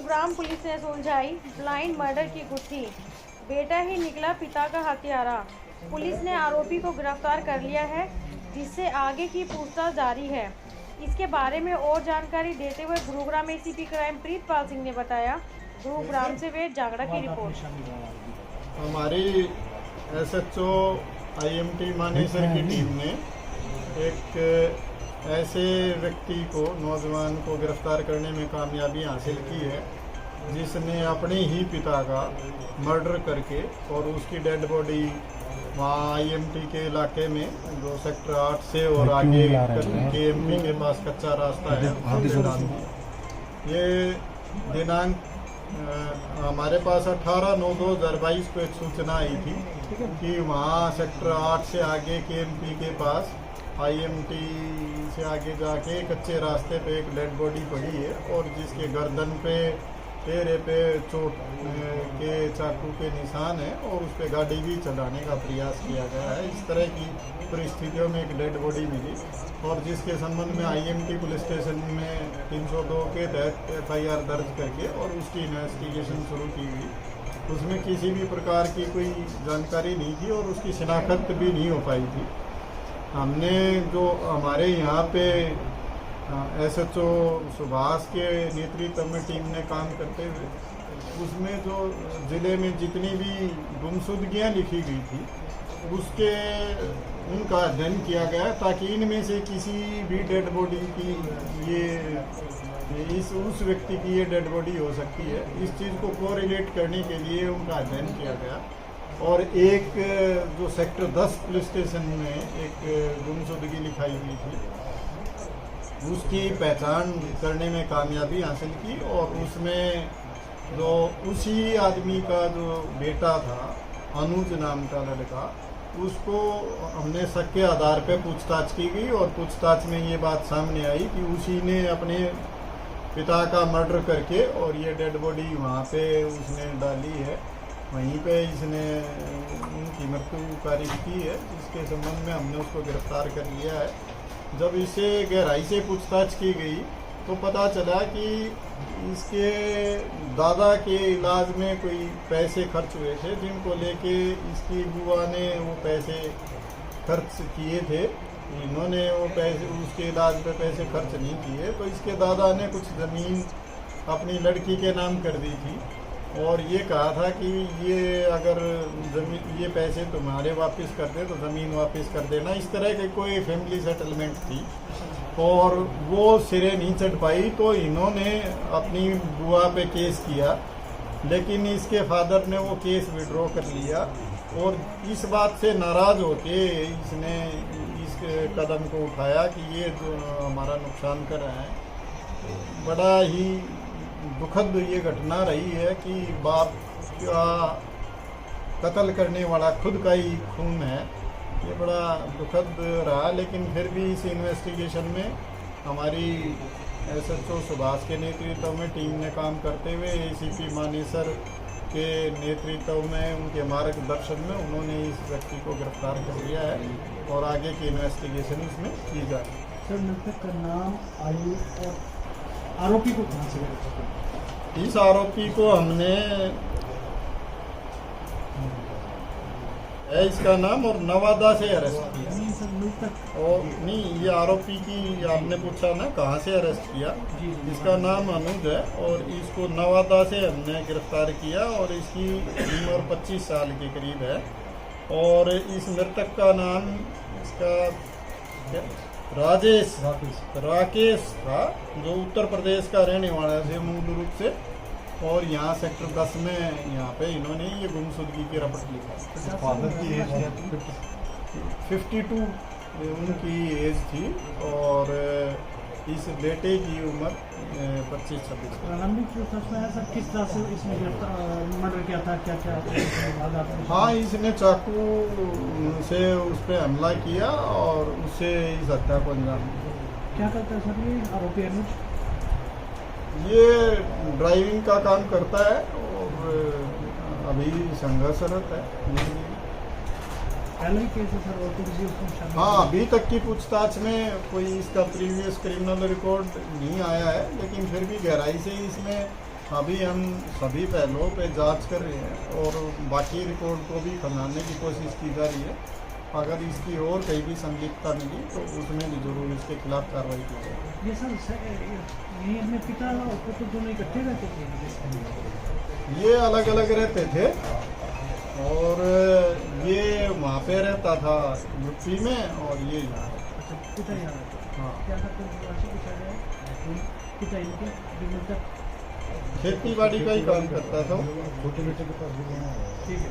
Gurugram police ने सुलझाई blind murder की गुत्थी। बेटा ही निकला पिता का हत्यारा। पुलिस ने आरोपी को गिरफ्तार कर लिया है, जिससे आगे की पूछताछ जारी है। इसके बारे में और जानकारी देते हुए गुरुग्राम एसीपी क्राइम प्रीतपाल सिंह ने बताया। गुरुग्राम से वेद जागड़ा की रिपोर्ट। हमारी एसएचओ आईएमटी मानेसर की टीम ने एक ऐसे व्यक्ति को, नौजवान को गिरफ्तार करने में कामयाबी हासिल की है, जिसने अपने ही पिता का मर्डर करके और उसकी डेड बॉडी वहाँ आईएमटी के इलाके में जो सेक्टर 8 से और आगे केएमपी के पास कच्चा रास्ता है उसमें डाल दिया। ये दिनांक हमारे पास 18/9/2022 को एक सूचना आई थी कि वहाँ सेक्टर 8 से आगे केएमपी के पास आईएमटी से आगे जाके कच्चे रास्ते पे एक डेड बॉडी पड़ी है और जिसके गर्दन पे, चेहरे पे चोट के चाकू के निशान है और उस पर गाड़ी भी चलाने का प्रयास किया गया है। इस तरह की परिस्थितियों में एक डेड बॉडी मिली और जिसके संबंध में आईएमटी पुलिस स्टेशन में 302 के तहत एफआईआर दर्ज करके और उसकी इन्वेस्टिगेशन शुरू की गई। उसमें किसी भी प्रकार की कोई जानकारी नहीं थी और उसकी शिनाख्त भी नहीं हो पाई थी। हमने जो हमारे यहाँ पे एसएचओ सुभाष के नेतृत्व में टीम ने काम करते हुए उसमें जो ज़िले में जितनी भी गुमशुदगियाँ लिखी गई थी उनका अध्ययन किया गया ताकि इनमें से किसी भी डेड बॉडी की उस व्यक्ति की ये डेड बॉडी हो सकती है। इस चीज़ को कोरिलेट करने के लिए उनका अध्ययन किया गया और एक जो सेक्टर 10 पुलिस स्टेशन में एक गुमशुदगी लिखाई हुई थी उसकी पहचान करने में कामयाबी हासिल की और उसमें जो उसी आदमी का जो बेटा था, अनुज नाम का लड़का, उसको हमने शक के आधार पे पूछताछ की गई और पूछताछ में ये बात सामने आई कि उसी ने अपने पिता का मर्डर करके और ये डेड बॉडी वहाँ पे उसने डाली है, वहीं पे इसने उनकी मृत्यु तारीख की है, जिसके संबंध में हमने उसको गिरफ्तार कर लिया है। जब इसे गहराई से पूछताछ की गई तो पता चला कि इसके दादा के इलाज में कोई पैसे खर्च हुए थे, जिनको लेके इसकी बुआ ने वो पैसे खर्च किए थे। इन्होंने वो पैसे उसके इलाज पे पैसे खर्च नहीं किए तो इसके दादा ने कुछ ज़मीन अपनी लड़की के नाम कर दी थी और ये कहा था कि ये अगर ये पैसे तुम्हारे वापस कर दे तो ज़मीन वापस कर देना। इस तरह की कोई फैमिली सेटलमेंट थी और वो सिरे नहीं चढ़ पाई तो इन्होंने अपनी बुआ पे केस किया, लेकिन इसके फादर ने वो केस विड्रॉ कर लिया और इस बात से नाराज़ होके इसने इस कदम को उठाया कि ये जो हमारा नुकसान कर रहा है। बड़ा ही दुखद ये घटना रही है कि बाप का कत्ल करने वाला खुद का ही खून है। ये बड़ा दुखद रहा, लेकिन फिर भी इस इन्वेस्टिगेशन में हमारी एसएचओ सुभाष के नेतृत्व में टीम ने काम करते हुए एसीपी मानेसर के नेतृत्व में, उनके मार्गदर्शन में उन्होंने इस व्यक्ति को गिरफ्तार कर लिया है और आगे की इन्वेस्टिगेशन इसमें की जा रही है। सर, मृतक का नाम, आयु और आरोपी को कहाँ से गिरफ्तार? इस आरोपी को हमने इसका नाम और नवादा से अरेस्ट किया। और नहीं, ये आरोपी की आपने पूछा ना कहाँ से अरेस्ट किया, इसका नाम अनुज है और इसको नवादा से हमने गिरफ्तार किया और इसकी उम्र 25 साल के करीब है और इस मृतक का नाम इसका राकेश था, जो उत्तर प्रदेश का रहने वाला है मूल रूप से और यहाँ सेक्टर 10 में यहाँ पे इन्होंने ये गुमशुदगी की रपट लिखा। फादर की एज 52 उनकी एज थी और इस बेटे की उम्र 25-26। किस तरह से इसने मर्डर किया था, क्या क्या? हाँ, इसने चाकू से उस पर हमला किया और उससे इस हत्या को अंजाम दिया। क्या करता है सर ये आरोपी अनुज? ये ड्राइविंग का काम करता है और अभी संघर्षरत है। पहले ही केस है सर, और तो किसी उसको? हाँ, अभी तक की पूछताछ में कोई इसका प्रीवियस क्रिमिनल रिकॉर्ड नहीं आया है, लेकिन फिर भी गहराई से इसमें अभी हम सभी पहलुओं पे जांच कर रहे हैं और बाकी रिपोर्ट को भी खंगालने की कोशिश की जा रही है। अगर इसकी और कहीं भी संदिग्धता मिली तो उसमें भी जरूर इसके खिलाफ कार्रवाई की जाएगी। ये सर यही अपने पिता और पुत्र दोनों इकट्ठे रहते थे? ये अलग अलग रहते थे और ये वहाँ पे रहता था यूपी में और ये यहाँ। अच्छा, पिता यहाँ रहते? हाँ, क्या करते हैं? राशि कुछ आ गया पिता इनके बिजनेस का? खेती बाड़ी का ही काम करता था। ठीक है।